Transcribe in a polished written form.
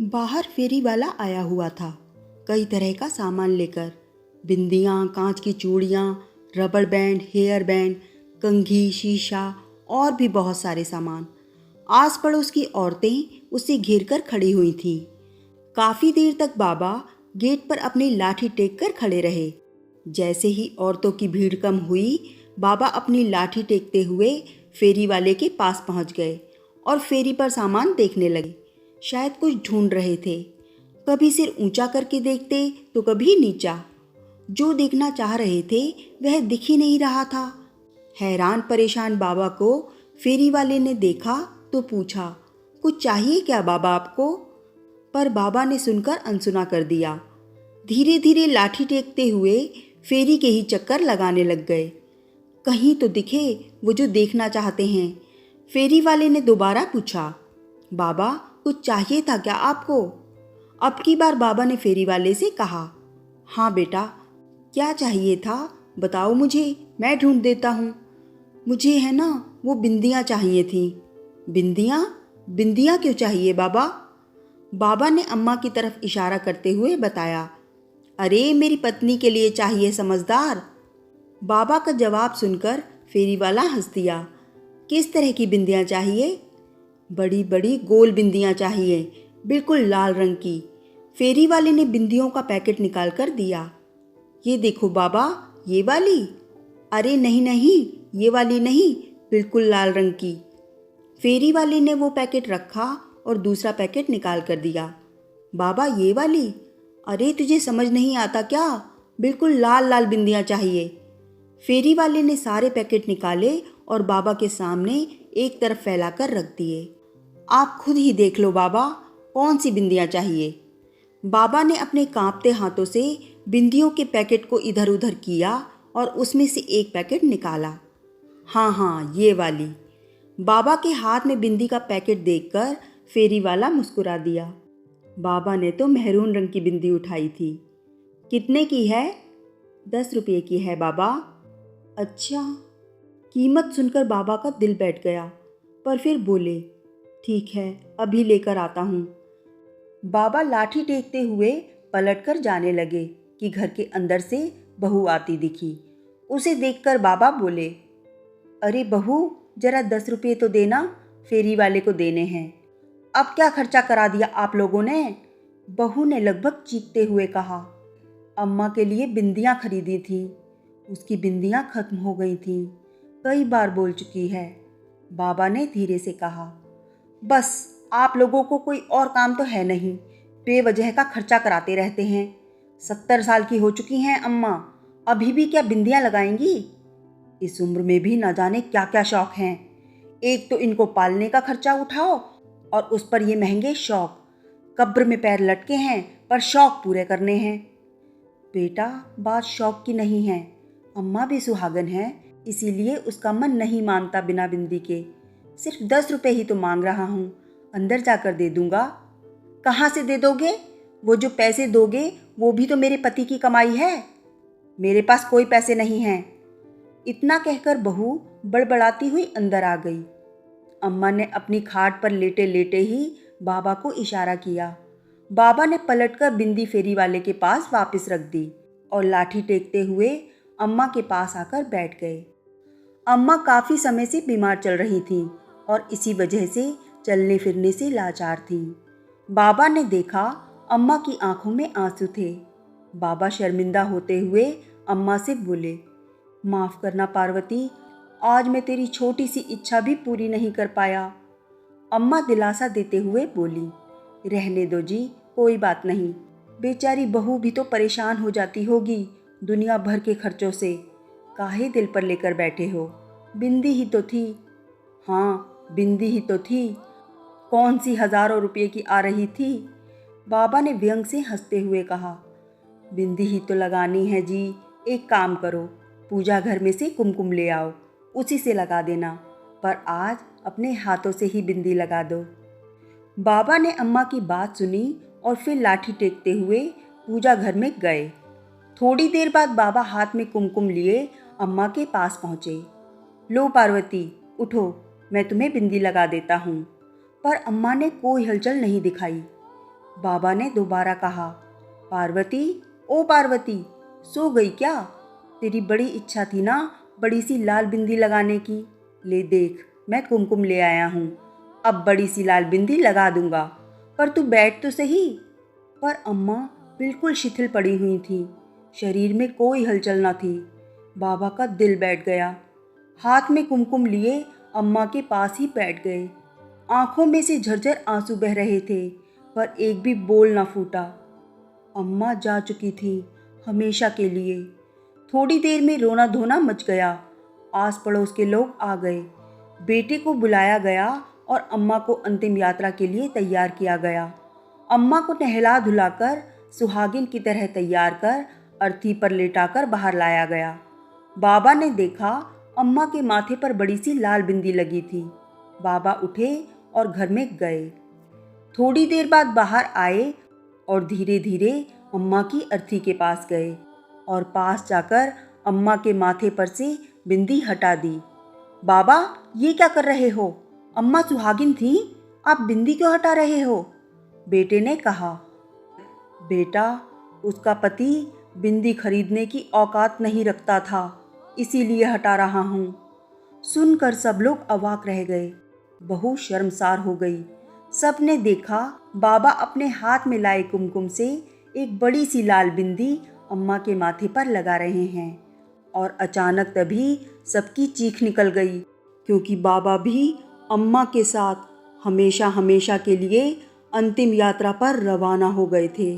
बाहर फेरी वाला आया हुआ था, कई तरह का सामान लेकर। बिंदियाँ, कांच की चूड़ियाँ, रबड़ बैंड, हेयर बैंड, कंघी, शीशा और भी बहुत सारे सामान। आस पड़ोस की औरतें उसे घेर कर खड़ी हुई थीं। काफ़ी देर तक बाबा गेट पर अपनी लाठी टेक कर खड़े रहे। जैसे ही औरतों की भीड़ कम हुई, बाबा अपनी लाठी टेकते हुए फेरी वाले के पास पहुंच गए और फेरी पर सामान देखने लगे। शायद कुछ ढूंढ रहे थे। कभी सिर ऊंचा करके देखते तो कभी नीचा। जो देखना चाह रहे थे वह दिख ही नहीं रहा था। हैरान परेशान बाबा को फेरी वाले ने देखा तो पूछा, कुछ चाहिए क्या बाबा आपको? पर बाबा ने सुनकर अनसुना कर दिया। धीरे धीरे लाठी टेकते हुए फेरी के ही चक्कर लगाने लग गए। कहीं तो दिखे वो जो देखना चाहते हैं। फेरी वाले ने दोबारा पूछा, बाबा कुछ चाहिए था क्या आपको? अब की बार बाबा ने फेरी वाले से कहा, हाँ बेटा, क्या चाहिए था बताओ मुझे, मैं ढूंढ देता हूँ। मुझे है ना वो बिंदियाँ चाहिए थी। बिंदियाँ? बिंदियाँ क्यों चाहिए बाबा? बाबा ने अम्मा की तरफ इशारा करते हुए बताया, अरे मेरी पत्नी के लिए चाहिए समझदार। बाबा का जवाब सुनकर फेरी वाला हंस दिया। किस तरह की बिंदियाँ चाहिए? बड़ी बड़ी गोल बिंदियाँ चाहिए, बिल्कुल लाल रंग की। फेरी वाले ने बिंदियों का पैकेट निकाल कर दिया। ये देखो बाबा, ये वाली। अरे नहीं नहीं, ये वाली नहीं, बिल्कुल लाल रंग की। फेरी वाले ने वो पैकेट रखा और दूसरा पैकेट निकाल कर दिया। बाबा ये वाली? अरे तुझे समझ नहीं आता क्या? बिल्कुल लाल लाल बिंदियाँ चाहिए। फेरी वाले ने सारे पैकेट निकाले और बाबा के सामने एक तरफ फैलाकर रख दिए। आप खुद ही देख लो बाबा, कौन सी बिंदियाँ चाहिए। बाबा ने अपने कांपते हाथों से बिंदियों के पैकेट को इधर उधर किया और उसमें से एक पैकेट निकाला। हाँ हाँ, ये वाली। बाबा के हाथ में बिंदी का पैकेट देखकर फेरी वाला मुस्कुरा दिया। बाबा ने तो मेहरून रंग की बिंदी उठाई थी। कितने की है? 10 रुपये की है बाबा। अच्छा। कीमत सुनकर बाबा का दिल बैठ गया, पर फिर बोले, ठीक है, अभी लेकर आता हूँ। बाबा लाठी टेकते हुए पलटकर जाने लगे कि घर के अंदर से बहू आती दिखी। उसे देखकर बाबा बोले, अरे बहू, जरा 10 रुपये तो देना, फेरी वाले को देने हैं। अब क्या खर्चा करा दिया आप लोगों ने? बहू ने लगभग चीखते हुए कहा। अम्मा के लिए बिंदियाँ खरीदी थी, उसकी बिंदियाँ खत्म हो गई थीं, कई बार बोल चुकी है। बाबा ने धीरे से कहा, बस आप लोगों को कोई और काम तो है नहीं, बेवजह का खर्चा कराते रहते हैं। 70 साल की हो चुकी हैं अम्मा, अभी भी क्या बिंदियाँ लगाएंगी? इस उम्र में भी न जाने क्या क्या शौक हैं। एक तो इनको पालने का खर्चा उठाओ और उस पर ये महंगे शौक। कब्र में पैर लटके हैं पर शौक पूरे करने हैं। बेटा, बात शौक की नहीं है, अम्मा भी सुहागन है, इसीलिए उसका मन नहीं मानता बिना बिंदी के। सिर्फ 10 रुपये ही तो मांग रहा हूँ, अंदर जाकर दे दूंगा। कहाँ से दे दोगे? वो जो पैसे दोगे वो भी तो मेरे पति की कमाई है। मेरे पास कोई पैसे नहीं हैं। इतना कहकर बहू बड़बड़ाती हुई अंदर आ गई। अम्मा ने अपनी खाट पर लेटे लेटे ही बाबा को इशारा किया। बाबा ने पलटकर बिंदी फेरी वाले के पास वापस रख दी और लाठी टेकते हुए अम्मा के पास आकर बैठ गए। अम्मा काफ़ी समय से बीमार चल रही थीं और इसी वजह से चलने फिरने से लाचार थीं। बाबा ने देखा अम्मा की आंखों में आंसू थे। बाबा शर्मिंदा होते हुए अम्मा से बोले, माफ़ करना पार्वती, आज मैं तेरी छोटी सी इच्छा भी पूरी नहीं कर पाया। अम्मा दिलासा देते हुए बोली, रहने दो जी, कोई बात नहीं। बेचारी बहू भी तो परेशान हो जाती होगी दुनिया भर के खर्चों से। काहे दिल पर लेकर बैठे हो? बिंदी ही तो थी। हाँ, बिंदी ही तो थी, कौन सी हज़ारों रुपये की आ रही थी। बाबा ने व्यंग से हंसते हुए कहा, बिंदी ही तो लगानी है जी। एक काम करो, पूजा घर में से कुमकुम ले आओ, उसी से लगा देना, पर आज अपने हाथों से ही बिंदी लगा दो। बाबा ने अम्मा की बात सुनी और फिर लाठी टेकते हुए पूजा घर में गए। थोड़ी देर बाद बाबा हाथ में कुमकुम लिए अम्मा के पास पहुँचे। लो पार्वती, उठो, मैं तुम्हें बिंदी लगा देता हूँ। पर अम्मा ने कोई हलचल नहीं दिखाई। बाबा ने दोबारा कहा, पार्वती, ओ पार्वती, सो गई क्या? तेरी बड़ी इच्छा थी ना बड़ी सी लाल बिंदी लगाने की। ले देख, मैं कुमकुम ले आया हूँ। अब बड़ी सी लाल बिंदी लगा दूंगा, पर तू बैठ तो सही। पर अम्मा बिल्कुल शिथिल पड़ी हुई थी, शरीर में कोई हलचल न थी। बाबा का दिल बैठ गया। हाथ में कुमकुम लिए अम्मा के पास ही बैठ गए। आंखों में से झरझर आंसू बह रहे थे, पर एक भी बोल न फूटा। अम्मा जा चुकी थी हमेशा के लिए। थोड़ी देर में रोना धोना मच गया। आस पड़ोस के लोग आ गए। बेटे को बुलाया गया और अम्मा को अंतिम यात्रा के लिए तैयार किया गया। अम्मा को नहला धुलाकर सुहागिन की तरह तैयार कर अर्थी पर लेटाकर बाहर लाया गया। बाबा ने देखा अम्मा के माथे पर बड़ी सी लाल बिंदी लगी थी। बाबा उठे और घर में गए। थोड़ी देर बाद बाहर आए और धीरे धीरे अम्मा की अर्थी के पास गए और पास जाकर अम्मा के माथे पर से बिंदी हटा दी। बाबा, ये क्या कर रहे हो? अम्मा सुहागिन थी, आप बिंदी क्यों हटा रहे हो? बेटे ने कहा। बेटा, उसका पति बिंदी खरीदने की औकात नहीं रखता था, इसीलिए हटा रहा हूँ। सुनकर सब लोग अवाक रह गए। बहू शर्मसार हो गई। सब ने देखा बाबा अपने हाथ में लाए कुमकुम से एक बड़ी सी लाल बिंदी अम्मा के माथे पर लगा रहे हैं। और अचानक तभी सबकी चीख निकल गई, क्योंकि बाबा भी अम्मा के साथ हमेशा हमेशा के लिए अंतिम यात्रा पर रवाना हो गए थे।